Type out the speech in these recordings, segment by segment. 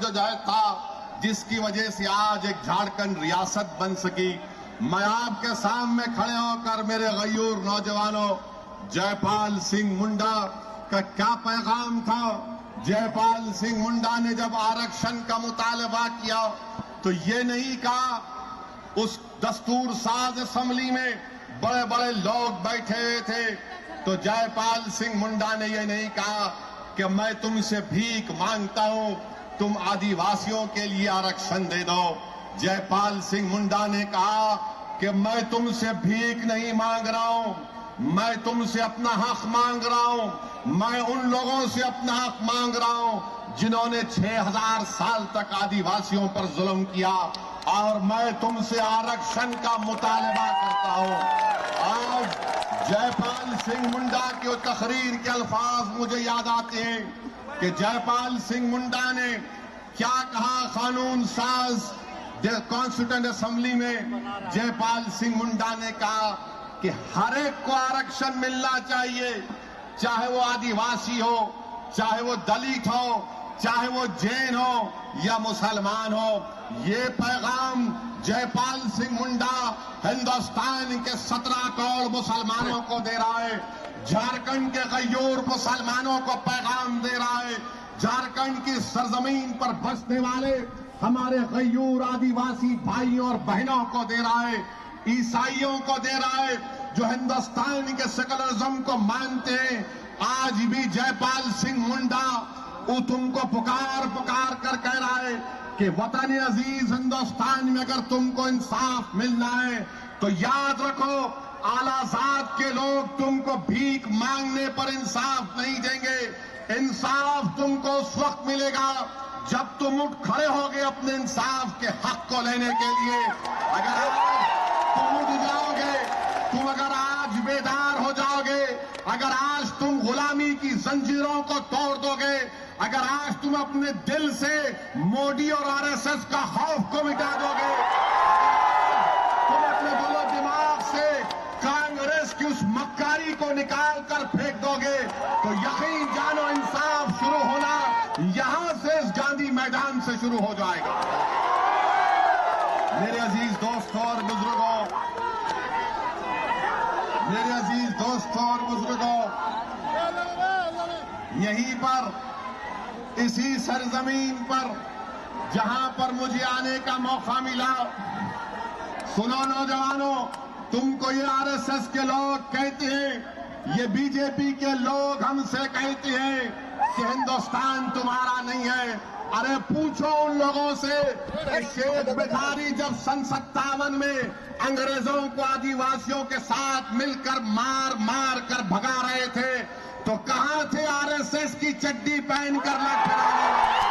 जो था, जिसकी वजह से आज एक झारखंड रियासत बन सकी। मैं आपके सामने खड़े होकर मेरे गयूर नौजवानों, जयपाल सिंह मुंडा का क्या पैगाम था। जयपाल सिंह मुंडा ने जब आरक्षण का मुतालबा किया तो ये नहीं कहा, उस दस्तूर साज असेंबली में बड़े बड़े लोग बैठे हुए थे, तो जयपाल सिंह मुंडा ने ये नहीं कहा कि मैं तुमसे भीख मांगता हूं, तुम आदिवासियों के लिए आरक्षण दे दो। जयपाल सिंह मुंडा ने कहा कि मैं तुमसे भीख नहीं मांग रहा हूं, मैं तुमसे अपना हक मांग रहा हूं। मैं उन लोगों से अपना हक मांग रहा हूं जिन्होंने 6000 साल तक आदिवासियों पर जुल्म किया, और मैं तुमसे आरक्षण का मुतालबा करता हूं। आज जयपाल सिंह मुंडा की तकरीर के अल्फाज मुझे याद आते हैं कि जयपाल सिंह मुंडा ने क्या कहा कानून साज कॉन्स्टिट्यूएंट असेंबली में। जयपाल सिंह मुंडा ने कहा कि हर एक को आरक्षण मिलना चाहिए, चाहे वो आदिवासी हो, चाहे वो दलित हो, चाहे वो जैन हो या मुसलमान हो। ये पैगाम जयपाल सिंह मुंडा हिंदुस्तान के 17 करोड़ मुसलमानों को दे रहा है, झारखंड के गयूर मुसलमानों को पैगाम दे रहा है, झारखंड की सरजमीन पर बसने वाले हमारे गयूर आदिवासी भाइयों और बहनों को दे रहा है, ईसाइयों को दे रहा है जो हिंदुस्तान के सेकुलरिज्म को मानते हैं। आज भी जयपाल सिंह मुंडा तुमको पुकार पुकार कर कह रहा है कि वतन अजीज हिंदुस्तान में अगर तुमको इंसाफ मिलना है तो याद रखो, आलाजाद के लोग तुमको भीख मांगने पर इंसाफ नहीं देंगे। इंसाफ तुमको उस वक्त मिलेगा जब तुम उठ खड़े होगे अपने इंसाफ के हक को लेने के लिए। अगर आज तुम उठ जाओगे, तुम अगर आज बेदार हो जाओगे, अगर आज तुम गुलामी की जंजीरों को तोड़ दोगे, अगर आज तुम अपने दिल से मोदी और आरएसएस का खौफ को मिटा दोगे, तुम अपने दिलो दिमाग से कांग्रेस की उस मक्कारी को निकाल कर फेंक दोगे, तो यकीन जानो इंसाफ शुरू होना यहां से इस गांधी मैदान से शुरू हो जाएगा। मेरे अजीज दोस्तों और बुजुर्गों, मेरे अजीज दोस्तों और बुजुर्गों, यहीं पर इसी सरजमीन पर जहां पर मुझे आने का मौका मिला, सुनो नौजवानों, तुमको ये आरएसएस के लोग कहते हैं, ये बीजेपी के लोग हमसे कहते हैं कि हिंदुस्तान तुम्हारा नहीं है। अरे पूछो उन लोगों से कि शेख भिखारी जब सन 57 में अंग्रेजों को आदिवासियों के साथ मिलकर मार मार कर भगा रहे थे, तो कहां थे आरएसएस की चड्डी पहनकर लड़खड़ाने वाले?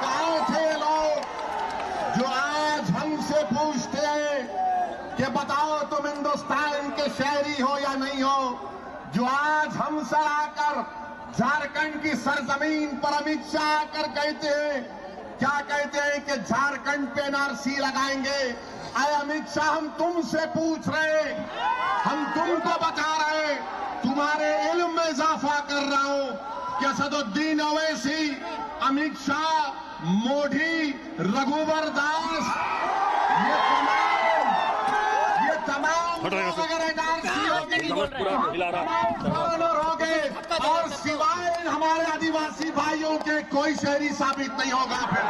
कहां थे लोग जो आज हमसे पूछते हैं कि बताओ तुम हिंदुस्तान के शहरी हो या नहीं हो? जो आज हमसे आकर झारखंड की सरजमीन पर अमित शाह आकर कहते हैं, क्या कहते हैं कि झारखंड पे एनआरसी लगाएंगे। अरे अमित शाह, हम तुमसे पूछ रहे हैं, हम तुमको बता रहे हैं, तुम्हारे इल्म में इजाफा कर रहा हूं कि असदुद्दीन ओवैसी, अमित शाह, मोदी, रघुवर दास, ये तमाम लोग अगर एनआरसी होगी और सिवाय हमारे आदिवासी भाइयों के कोई शहरी साबित नहीं होगा। फिर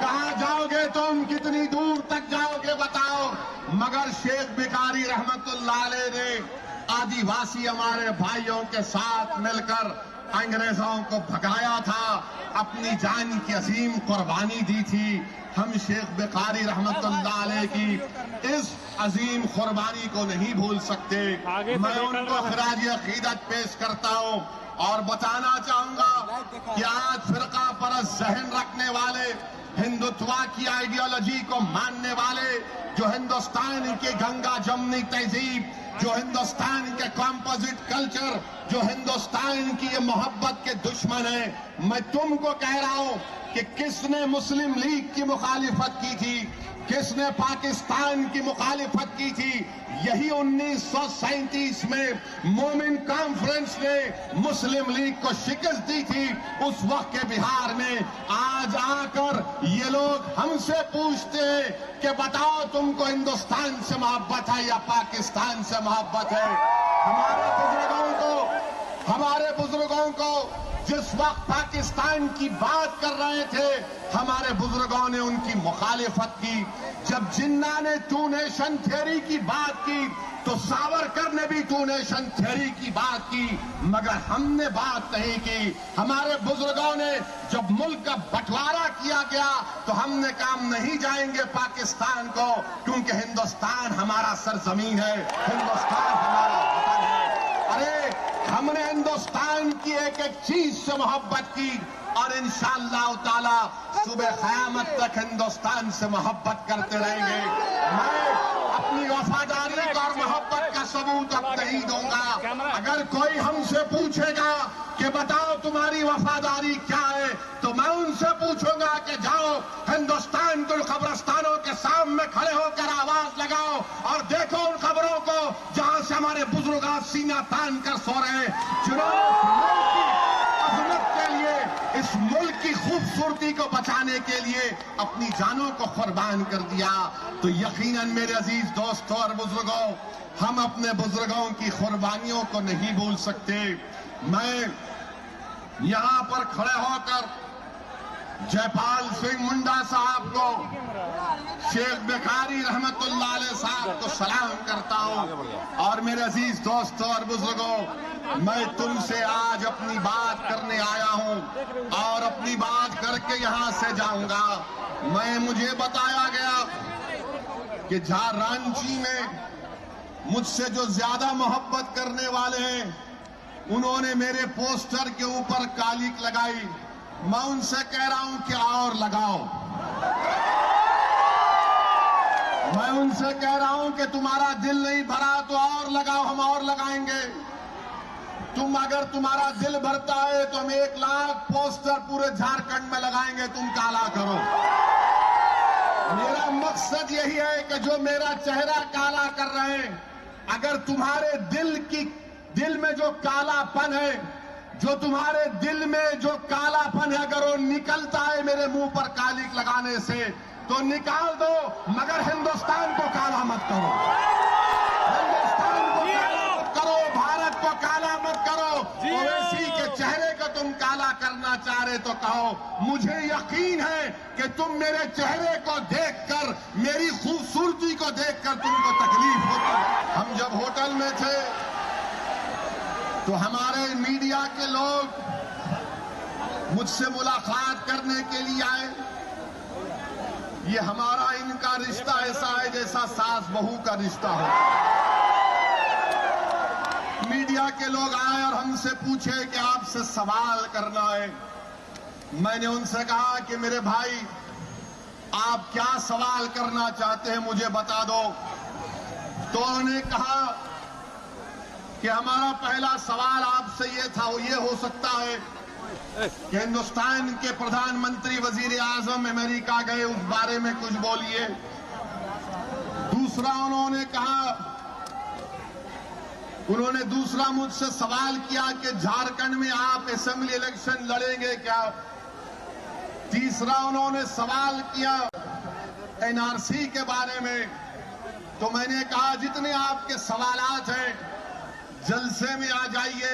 कहां जाओगे तुम? कितनी दूर तक जाओगे बताओ? मगर शेख भिखारी रहमतुल्लाह अलैह ने आदिवासी हमारे भाइयों के साथ मिलकर अंग्रेजों को भगाया था, अपनी जान की अजीम कुर्बानी दी थी। हम शेख भिखारी रहमतुल्लाह अलैह की इस अजीम कुर्बानी को नहीं भूल सकते। मैं उनको खराज अकीदत पेश करता हूं और बताना चाहूंगा कि आज फिरका परस्त जहन रखने वाले, हिंदुत्वा की आइडियोलॉजी को मानने वाले, जो हिंदुस्तान की गंगा जमनी तहजीब, जो हिंदुस्तान के कॉम्पोजिट कल्चर, जो हिंदुस्तान की ये मोहब्बत के दुश्मन है, मैं तुमको कह रहा हूं कि किसने मुस्लिम लीग की मुखालिफत की थी, किसने पाकिस्तान की मुखालिफत की थी? यही 1937 में मोमिन कॉन्फ्रेंस ने मुस्लिम लीग को शिकस्त दी थी उस वक्त के बिहार में। आज आकर ये लोग हमसे पूछते हैं कि बताओ तुमको हिंदुस्तान से मोहब्बत है या पाकिस्तान से मोहब्बत है? हमारे बुजुर्गों को जिस वक्त पाकिस्तान की बात कर रहे थे, हमारे बुजुर्गों ने उनकी मुखालिफत की। जब जिन्ना ने टू नेशन थ्योरी की बात की तो सावरकर ने भी टू नेशन थ्योरी की बात की, मगर हमने बात नहीं की। हमारे बुजुर्गों ने जब मुल्क का बंटवारा किया गया तो हमने कहा नहीं जाएंगे पाकिस्तान को, क्योंकि हिंदुस्तान हमारा सरजमीन है, हिंदुस्तान हमारा वतन है। अरे हमने हिंदुस्तान की एक एक चीज से मोहब्बत की और इंशाअल्लाह ताला सुबह क़यामत तक हिंदुस्तान से मोहब्बत करते रहेंगे। मैं अपनी वफादारी और मोहब्बत का सबूत अब नहीं दूंगा। अगर कोई हमसे पूछेगा कि बताओ तुम्हारी वफादारी क्या है, तो मैं उनसे पूछूंगा कि जाओ हिंदुस्तान के कब्रिस्तानों के सामने खड़े होकर आवाज लगाओ और देखो उन खबरों को जहां से हमारे बुजुर्ग सीना तान कर सो रहे हैं, जिन्होंने अजमत के लिए, इस मुल्क की खूबसूरती को बचाने के लिए अपनी जानों को कुर्बान कर दिया। तो यकीनन मेरे अजीज दोस्तों और बुजुर्गों, हम अपने बुजुर्गों की कुर्बानियों को नहीं भूल सकते। मैं यहां पर खड़े होकर जयपाल सिंह मुंडा साहब को, शेख बेकारी रहमतुल्लाह अलैह साहब को सलाम करता हूं। और मेरे अजीज दोस्तों और बुजुर्गों, मैं तुमसे आज अपनी बात करने आया हूं और अपनी बात करके यहां से जाऊंगा। मुझे बताया गया कि जहां रांची में मुझसे जो ज्यादा मोहब्बत करने वाले हैं, उन्होंने मेरे पोस्टर के ऊपर कालिक लगाई। मैं उनसे कह रहा हूं कि और लगाओ। मैं उनसे कह रहा हूं कि तुम्हारा दिल नहीं भरा तो और लगाओ, हम और लगाएंगे। अगर तुम्हारा दिल भरता है तो हम 1 लाख पोस्टर पूरे झारखंड में लगाएंगे, तुम काला करो। मेरा मकसद यही है कि जो मेरा चेहरा काला कर रहे हैं, अगर तुम्हारे दिल में जो कालापन है, जो तुम्हारे दिल में जो कालापन है, अगर वो निकलता है मेरे मुंह पर कालिक लगाने से, तो निकाल दो, मगर हिंदुस्तान को काला मत करो। हिंदुस्तान को काला मत करो, भारत को काला मत करो। ओवैसी के चेहरे को तुम काला करना चाह रहे तो कहो। मुझे यकीन है कि तुम मेरे चेहरे को देखकर, मेरी खूबसूरती को देखकर तुमको तकलीफ होती। हम जब होटल में थे तो हमारे मीडिया के लोग मुझसे मुलाकात करने के लिए आए। ये हमारा इनका रिश्ता ऐसा है जैसा सास बहू का रिश्ता हो। मीडिया के लोग आए और हमसे पूछे कि आपसे सवाल करना है। मैंने उनसे कहा कि मेरे भाई, आप क्या सवाल करना चाहते हैं, मुझे बता दो। तो उन्होंने कहा कि हमारा पहला सवाल आपसे ये था, वो ये हो सकता है कि हिंदुस्तान के प्रधानमंत्री वजीर आजम अमेरिका गए, उस बारे में कुछ बोलिए। उन्होंने दूसरा मुझसे सवाल किया कि झारखंड में आप असेंबली इलेक्शन लड़ेंगे क्या। तीसरा उन्होंने सवाल किया एनआरसी के बारे में। तो मैंने कहा जितने आपके सवालात हैं जलसे में आ जाइए,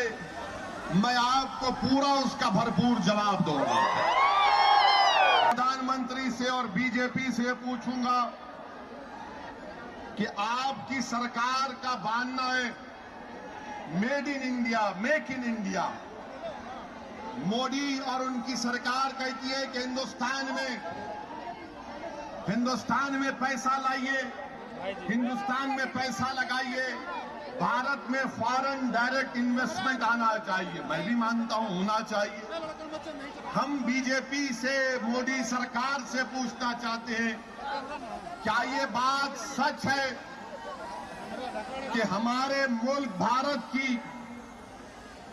मैं आपको पूरा उसका भरपूर जवाब दूंगा। प्रधानमंत्री से और बीजेपी से पूछूंगा कि आपकी सरकार का मानना है made in India, make in India. Modi और उनकी सरकार कहती है कि हिंदुस्तान में पैसा लाइए, हिंदुस्तान में पैसा लगाइए, भारत में फॉरेन डायरेक्ट इन्वेस्टमेंट आना चाहिए। मैं भी मानता हूं होना चाहिए। हम बीजेपी से, मोदी सरकार से पूछना चाहते हैं, क्या ये बात सच है कि हमारे मुल्क भारत की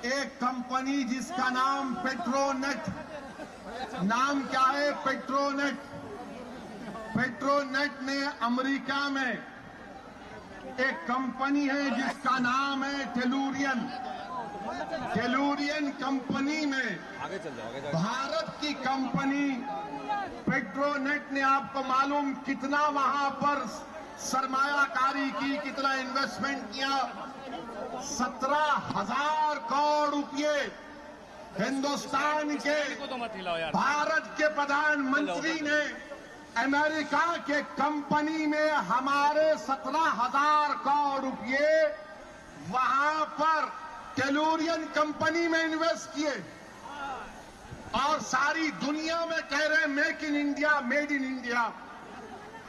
एक कंपनी जिसका नाम पेट्रोनेट, नाम क्या है, पेट्रोनेट पेट्रोनेट ने अमेरिका में एक कंपनी है जिसका नाम है टेलुरियन। टेलुरियन कंपनी में भारत की कंपनी पेट्रोनेट ने, आपको मालूम कितना वहां पर सरमायाकारी की, कितना इन्वेस्टमेंट किया? 17,000 करोड़ रुपए हिंदुस्तान के भारत के प्रधानमंत्री ने अमेरिका के कंपनी में हमारे 17,000 करोड़ रुपए वहां पर टेलुरियन कंपनी में इन्वेस्ट किए और सारी दुनिया में कह रहे हैं make in India, made in India.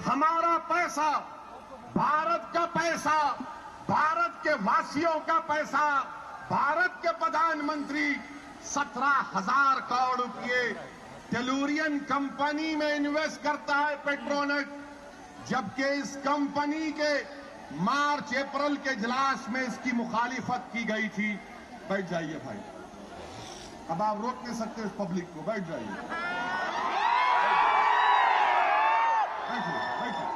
हमारा पैसा, भारत का पैसा, भारत के वासियों का पैसा, भारत के प्रधानमंत्री 17,000 करोड़ रुपए टेलुरियन कंपनी में इन्वेस्ट करता है पेट्रोनेट, जबकि इस कंपनी के मार्च अप्रैल के इजलास में इसकी मुखालिफत की गई थी। बैठ जाइए भाई, अब आप रोक नहीं सकते इस पब्लिक को, बैठ जाइए, बैठिए बैठिए,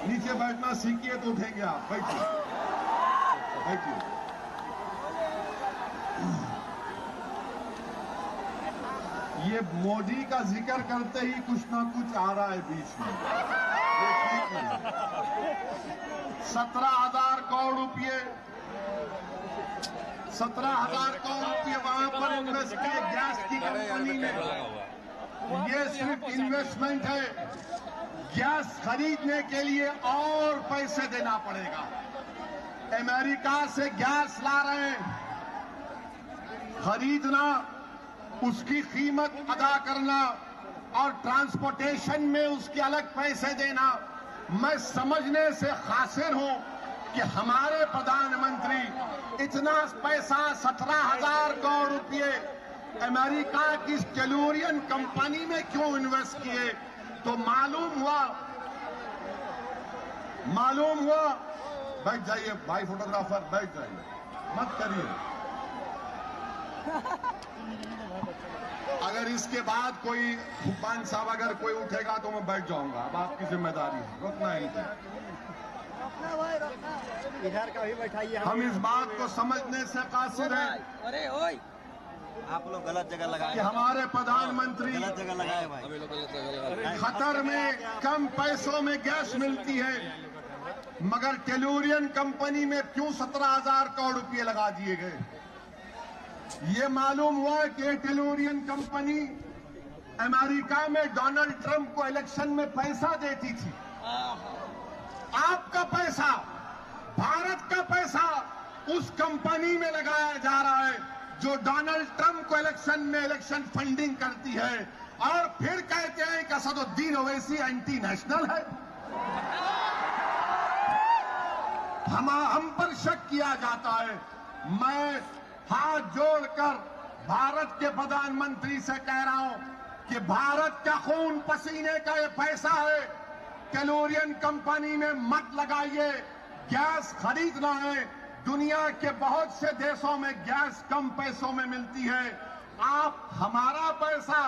नीचे बैठना सीखिए तो उठेंगे आप, बैठिए बैठिए। ये मोदी का जिक्र करते ही कुछ ना कुछ आ रहा है बीच में, ये ठीक नहीं। 17,000 करोड़ रुपए, 17,000 करोड़ रुपए वहां पर इन्वेस्ट किए गैस की कंपनी में। ये सिर्फ इन्वेस्टमेंट है, गैस खरीदने के लिए और पैसे देना पड़ेगा। अमेरिका से गैस ला रहे हैं, खरीदना, उसकी कीमत अदा करना और ट्रांसपोर्टेशन में उसके अलग पैसे देना। मैं समझने से कासिर हूं कि हमारे प्रधानमंत्री इतना पैसा 17,000 करोड़ रुपए अमेरिका की टेलुरियन कंपनी में क्यों इन्वेस्ट किए? तो मालूम हुआ, बैठ जाइए भाई फोटोग्राफर, बैठ जाइए, मत करिए। अगर इसके बाद कोई हुक्मान साहब अगर कोई उठेगा तो मैं बैठ जाऊंगा, अब आपकी जिम्मेदारी है, रुकना है इधर, इधर का भी बैठाइए। हम इस बात को समझने से कासिर हैं, अरे ओए, आप लोग गलत जगह लगाए कि हमारे प्रधानमंत्री गलत जगह लगाए भाई। खतर में कम पैसों में गैस मिलती है, मगर टेलुरियन कंपनी में क्यों 17,000 करोड़ रुपए लगा दिए गए? ये मालूम हुआ कि टेलुरियन कंपनी अमेरिका में डोनाल्ड ट्रंप को इलेक्शन में पैसा देती थी। आपका पैसा, भारत का पैसा उस कंपनी में लगाया जा रहा है जो डोनाल्ड ट्रंप को इलेक्शन में इलेक्शन फंडिंग करती है, और फिर कहते हैं कि असदुद्दीन ओवैसी एंटी नेशनल है। हम पर शक किया जाता है। मैं हाथ जोड़कर भारत के प्रधानमंत्री से कह रहा हूं कि भारत का खून पसीने का ये पैसा है, टेलुरियन कंपनी में मत लगाइए। गैस खरीदना है, दुनिया के बहुत से देशों में गैस कम पैसों में मिलती है। आप हमारा पैसा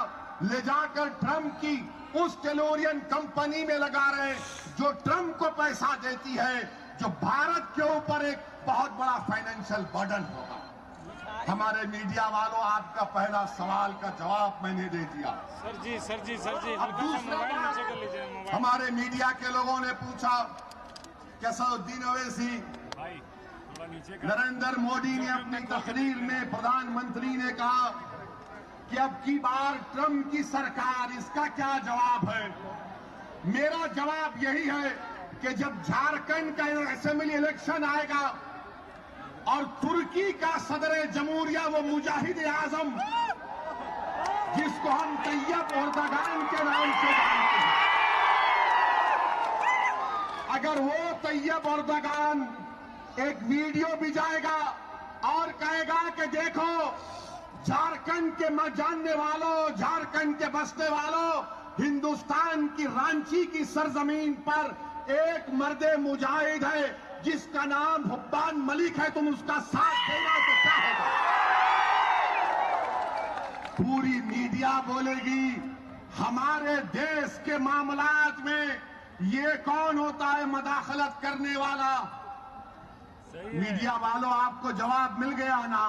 ले जाकर ट्रंप की उस टेलुरियन कंपनी में लगा रहे हैं जो ट्रंप को पैसा देती है, जो भारत के ऊपर एक बहुत बड़ा फाइनेंशियल बर्डन होगा। हमारे मीडिया वालों, आपका पहला सवाल का जवाब मैंने दे दिया। सर जी अब दूसरा बात, हमारे मीडिया के लोगों ने पूछा कि असदुद्दीन ओवैसी, नरेंद्र मोदी ने अपनी तकरीर में, प्रधानमंत्री ने कहा कि अब की बार ट्रंप की सरकार, इसका क्या जवाब है? मेरा जवाब यही है कि जब झारखंड का असेंबली इलेक्शन आएगा और तुर्की का सदर जमहूरिया, वो मुजाहिद आजम जिसको हम तैयब एर्दोगान के नाम से जानते हैं, अगर वो तैयब एर्दोगान एक वीडियो भी जाएगा और कहेगा कि देखो झारखंड के जानने वालों, झारखंड के बसने वालों, हिंदुस्तान की रांची की सरजमीन पर एक मर्दे मुजाहिद है जिसका नाम हुब्बान मलिक है, तुम उसका साथ देना तो क्या होगा? पूरी मीडिया बोलेगी हमारे देश के मामलात में ये कौन होता है मदाखलत करने वाला? मीडिया वालों, आपको जवाब मिल गया ना?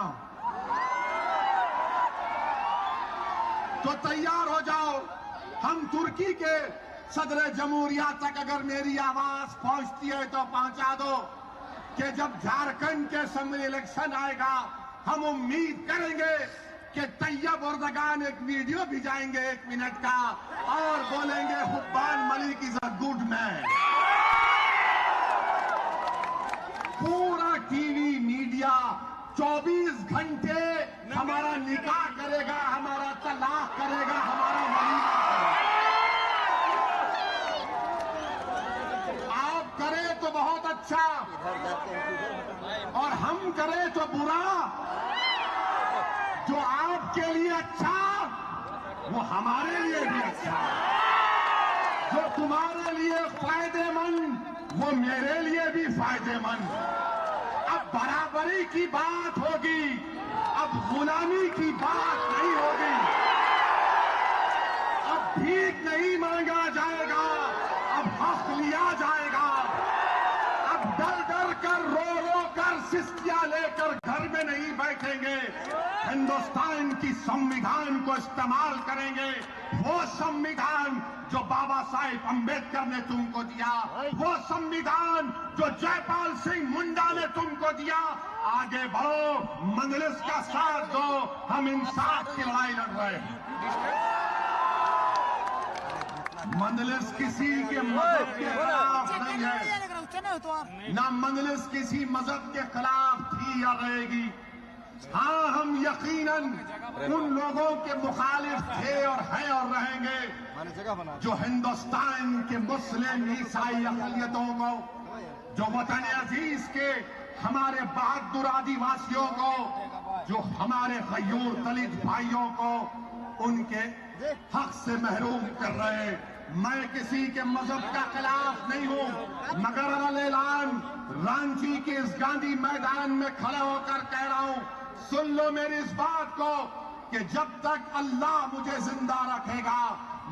तो तैयार हो जाओ। हम तुर्की के सदर जमहूरिया तक अगर मेरी आवाज पहुंचती है तो पहुंचा दो कि जब झारखंड के असेंबली इलेक्शन आएगा, हम उम्मीद करेंगे कि तैयब एर्दोगान एक वीडियो भिजाएंगे 1 मिनट का और बोलेंगे Hubban Malik is a good man. पूरा टीवी मीडिया 24 घंटे हमारा निकाह करेगा, हमारा तलाक करेगा, हमारा वलीमा करेगा। आप करें तो बहुत अच्छा और हम करें तो बुरा। जो आपके लिए अच्छा वो हमारे लिए भी अच्छा, जो तुम्हारे लिए फायदेमंद वो मेरे लिए भी फायदेमंद। अब बराबरी की बात होगी, अब गुलामी की बात नहीं होगी, अब भीख नहीं मांगा जाएगा, अब हक लिया जाएगा। अब डर डर कर रो रो कर सिस्कियां लेकर घर में नहीं बैठेंगे, हिंदुस्तान की संविधान को इस्तेमाल करेंगे। वो संविधान जो बाबा साहेब अंबेडकर ने तुमको दिया, वो संविधान जो जयपाल सिंह मुंडा ने तुमको दिया। आगे बढ़ो, मंजलिस का साथ दो, हम इंसाफ की लड़ाई लड़ रहे हैं। मंजलिस किसी के मजहब के खिलाफ नहीं है, ना मंजलिस किसी मजहब के खिलाफ थी या रहेगी। हाँ, हम यकीनन उन लोगों के मुखालिफ थे और हैं और रहेंगे जो हिंदुस्तान के मुस्लिम ईसाई अक़लियतों को, जो वतन अजीज के हमारे बहादुर आदिवासियों को, जो हमारे गयूर दलित भाइयों को उनके हक से महरूम कर रहे हैं। मैं किसी के मजहब का खिलाफ नहीं हूं, मगर अल-ऐलान रांची के इस गांधी मैदान में खड़ा होकर कह रहा हूं, सुन लो मेरी इस बात को कि जब तक अल्लाह मुझे जिंदा रखेगा,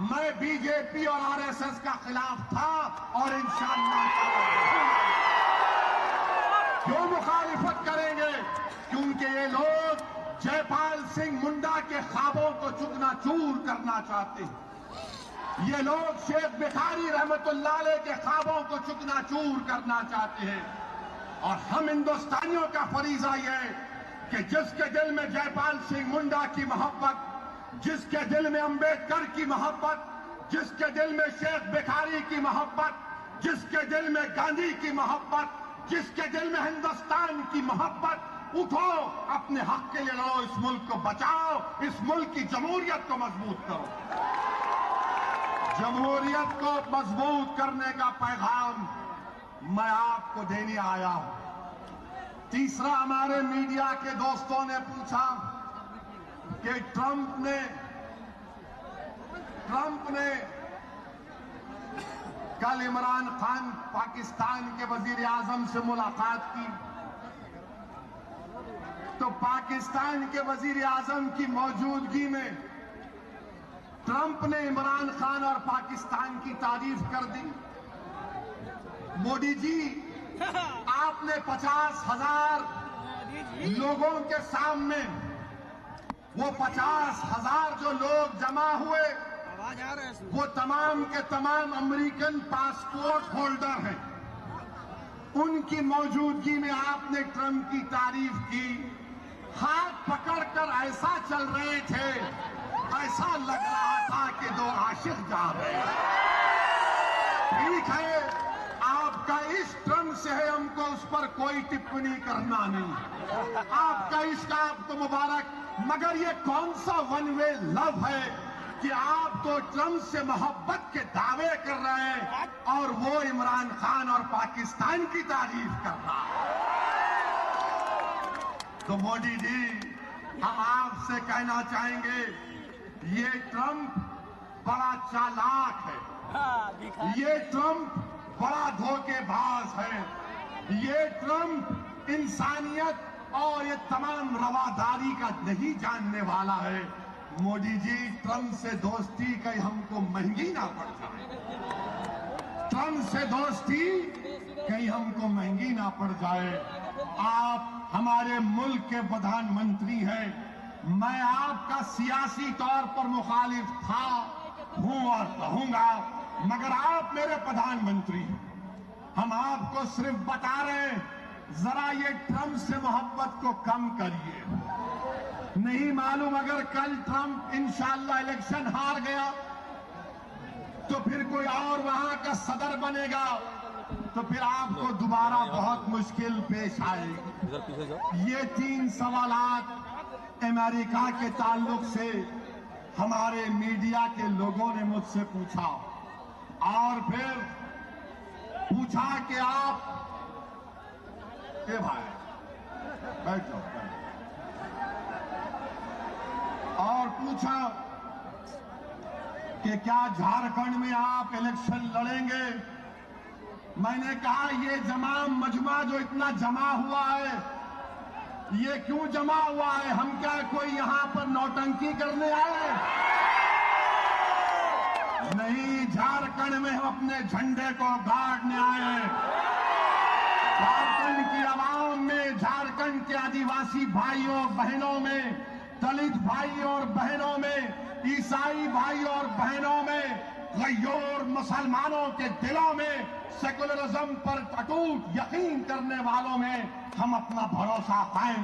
मैं बीजेपी और आरएसएस का खिलाफ था और इंशाअल्लाह क्यों मुखालिफत करेंगे? क्योंकि ये लोग जयपाल सिंह मुंडा के ख्वाबों को चूकना-चूर करना चाहते हैं। ये लोग शेख भिखारी रहमतुल्लाह अलैह के ख्वाबों को चूकना-चूर करना चाहते हैं। और हम हिंदुस्तानियों का फरीजा ये है कि जिसके दिल में जयपाल सिंह मुंडा की मोहब्बत, जिसके दिल में अंबेडकर की मोहब्बत, जिसके दिल में शेख भिखारी की मोहब्बत, जिसके दिल में गांधी की मोहब्बत, जिसके दिल में हिंदुस्तान की मोहब्बत, उठो, अपने हक के लिए लड़ो, इस मुल्क को बचाओ, इस मुल्क की जमहूरियत को मजबूत करो। जमहूरियत को मजबूत करने का पैगाम मैं आपको देने आया हूं। तीसरा, हमारे मीडिया के दोस्तों ने पूछा कि ट्रंप ने कल इमरान खान पाकिस्तान के वजीर आजम से मुलाकात की, तो पाकिस्तान के वजीर आजम की मौजूदगी में ट्रंप ने इमरान खान और पाकिस्तान की तारीफ कर दी। मोदी जी, आपने 50,000 लोगों के सामने, वो 50,000 जो लोग जमा हुए, वो तमाम के तमाम अमेरिकन पासपोर्ट होल्डर हैं। उनकी मौजूदगी में आपने ट्रंप की तारीफ की। हाथ पकड़कर ऐसा चल रहे थे, ऐसा लग रहा था कि दो आशिक जा रहे हैं। ठीक है, आपका इश्क ट्रंप से है, हमको उस पर कोई टिप्पणी करना नहीं। आपका इश्क आपको मुबारक, मगर ये कौन सा वन वे लव है कि आप तो ट्रंप से मोहब्बत के दावे कर रहे हैं और वो इमरान खान और पाकिस्तान की तारीफ कर रहा है। तो मोदी जी, हम आपसे कहना चाहेंगे, ये ट्रंप बड़ा चालाक है, ये ट्रंप बड़ा धोखेबाज है, ये ट्रंप इंसानियत और ये तमाम रवादारी का नहीं जानने वाला है। मोदी जी, ट्रम्प से दोस्ती कहीं हमको महंगी ना पड़ जाए। ट्रम्प से दोस्ती कहीं हमको महंगी ना पड़ जाए। आप हमारे मुल्क के प्रधानमंत्री हैं। मैं आपका सियासी तौर पर मुखालिफ था, हूं और रहूंगा, मगर आप मेरे प्रधानमंत्री हैं। हम आपको सिर्फ बता रहे हैं, जरा ये ट्रम्प से मोहब्बत को कम करिए। नहीं मालूम, अगर कल ट्रम्प इंशाअल्लाह इलेक्शन हार गया तो फिर कोई और वहां का सदर बनेगा, तो फिर आपको दोबारा बहुत मुश्किल पेश आएगी। ये 3 सवालात अमेरिका के ताल्लुक से हमारे मीडिया के लोगों ने मुझसे पूछा, और फिर पूछा कि आप भाई बैठ जाओ, और पूछा कि क्या झारखंड में आप इलेक्शन लड़ेंगे। मैंने कहा ये मजमा जो इतना जमा हुआ है, ये क्यों जमा हुआ है? हम क्या कोई यहां पर नौटंकी करने आए? नहीं, झारखंड में हम अपने झंडे को गाड़ने आए हैं। झारखंड की आवाम में, झारखंड के आदिवासी भाइयों बहनों में, दलित भाइयों और बहनों में, ईसाई भाई और बहनों में, गैर मुसलमानों के दिलों में, सेकुलरिज्म पर अटूट यकीन करने वालों में हम अपना भरोसा कायम